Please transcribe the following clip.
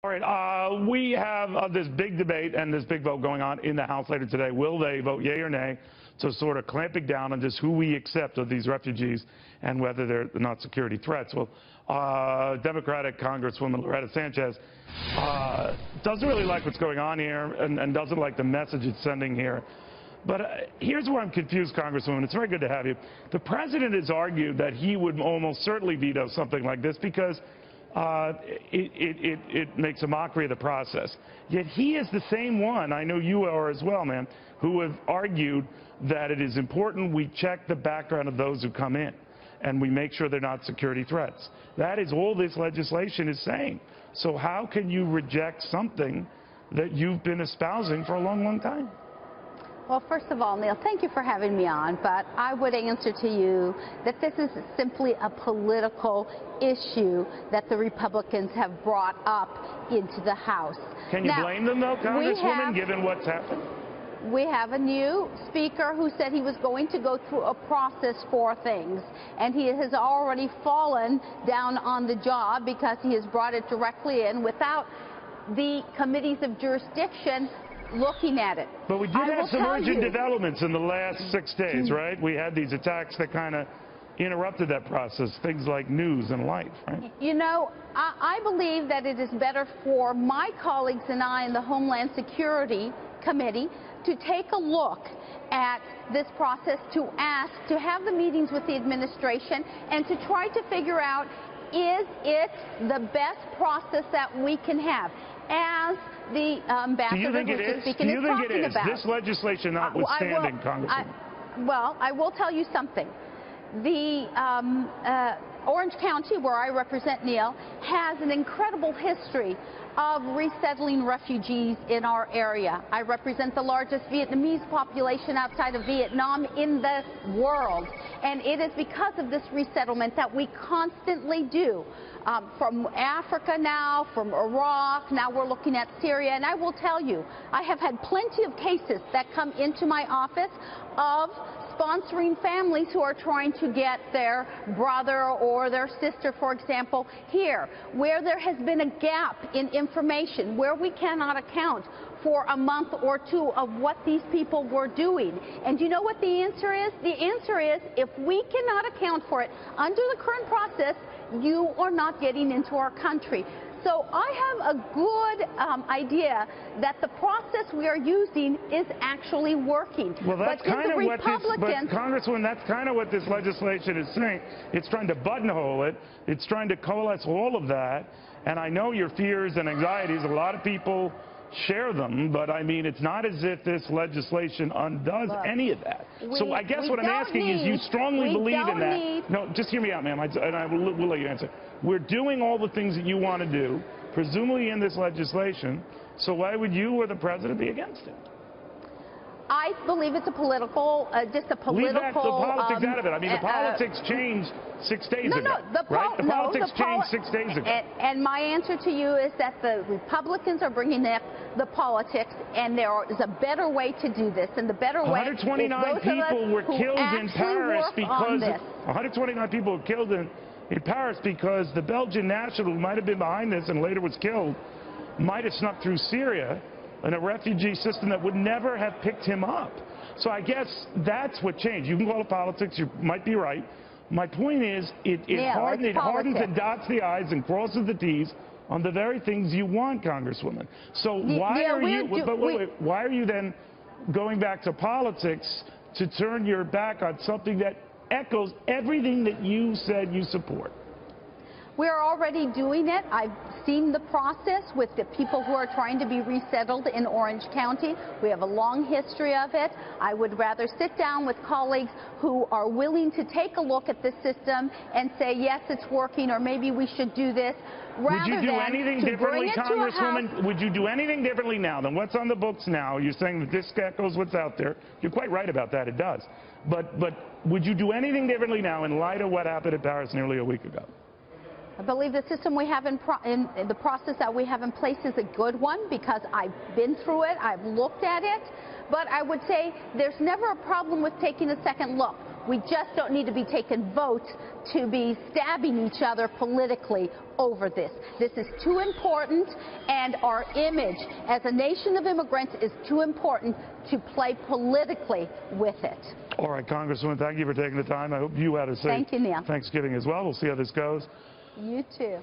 All right, we have this big debate and this big vote going on in the House later today. Will they vote yea or nay to sort of clamping down on just who we accept of these refugees and whether they're not security threats? Well, Democratic Congresswoman Loretta Sanchez doesn't really like what's going on here and doesn't like the message it's sending here. But here's where I'm confused, Congresswoman. It's very good to have you. The president has argued that he would almost certainly veto something like this because it makes a mockery of the process. Yet he is the same one, I know you are as well, ma'am, who have argued that it is important we check the background of those who come in and we make sure they're not security threats. That is all this legislation is saying. So how can you reject something that you've been espousing for a long, long time? Well, first of all, Neil, thank you for having me on, but I would answer to you that this is simply a political issue that the Republicans have brought up into the House. Can you blame them, though, Congresswoman, given what's happened? We have a new speaker who said he was going to go through a process for things, and he has already fallen down on the job because he has brought it directly in without the committees of jurisdiction looking at it. But we did have some urgent developments in the last 6 days, right? We had these attacks that kind of interrupted that process, things like news and life, right? You know, I believe that it is better for my colleagues and I in the Homeland Security Committee to take a look at this process, to have the meetings with the administration and to try to figure out, is it the best process that we can have? As the ambassador who is speaking is talking about. This legislation notwithstanding, Congresswoman. Well, I will tell you something. The Orange County, where I represent, Neil, has an incredible history of resettling refugees in our area. I represent the largest Vietnamese population outside of Vietnam in the world. And it is because of this resettlement that we constantly do. From Africa now, from Iraq, now we're looking at Syria. And I will tell you, I have had plenty of cases that come into my office of sponsoring families who are trying to get their brother or their sister, for example, here, where there has been a gap in information, where we cannot account for a month or two of what these people were doing. And you know what the answer is? The answer is, if we cannot account for it under the current process, you are not getting into our country. So I have a good idea that the process we are using is actually working. Well, that's kind of what this, Congresswoman, that's kind of what this legislation is saying. It's trying to buttonhole it. It's trying to coalesce all of that. And I know your fears and anxieties. A lot of people share them, but I mean, it's not as if this legislation undoes any of that. So I guess what I'm asking is, you strongly believe in that. No, just hear me out, ma'am, and I will let you answer. We're doing all the things that you want to do, presumably in this legislation, so why would you or the president be against it? I believe it's a political, just a political... Leave that, the politics out of it. I mean, the politics changed 6 days ago, right? The politics changed 6 days ago. And my answer to you is that the Republicans are bringing up the politics, and there is a better way to do this. And the better way is those of us who actually work on this. 129 people were killed in Paris because the Belgian national who might have been behind this and later was killed might have snuck through Syria in a refugee system that would never have picked him up. So I guess that's what changed. You can call it politics. You might be right. My point is, it hardens and dots the I's and crosses the T's on the very things you want, Congresswoman. So why are you then going back to politics to turn your back on something that echoes everything that you said you support? We're already doing it. I've seen the process with the people who are trying to be resettled in Orange County. We have a long history of it. I would rather sit down with colleagues who are willing to take a look at the system and say, yes, it's working, or maybe we should do this, Would you do anything differently, Congresswoman? Would you do anything differently now than what's on the books now? You're saying that this echoes what's out there. You're quite right about that. It does. But would you do anything differently now in light of what happened in Paris nearly a week ago? I believe the system we have in the process that we have in place is a good one because I've been through it, I've looked at it, but I would say there's never a problem with taking a second look. We just don't need to be taking votes to be stabbing each other politically over this. This is too important, and our image as a nation of immigrants is too important to play politically with it. All right, Congresswoman, thank you for taking the time. I hope you had a safe Thank you, Neil. Thanksgiving as well. We'll see how this goes. You too.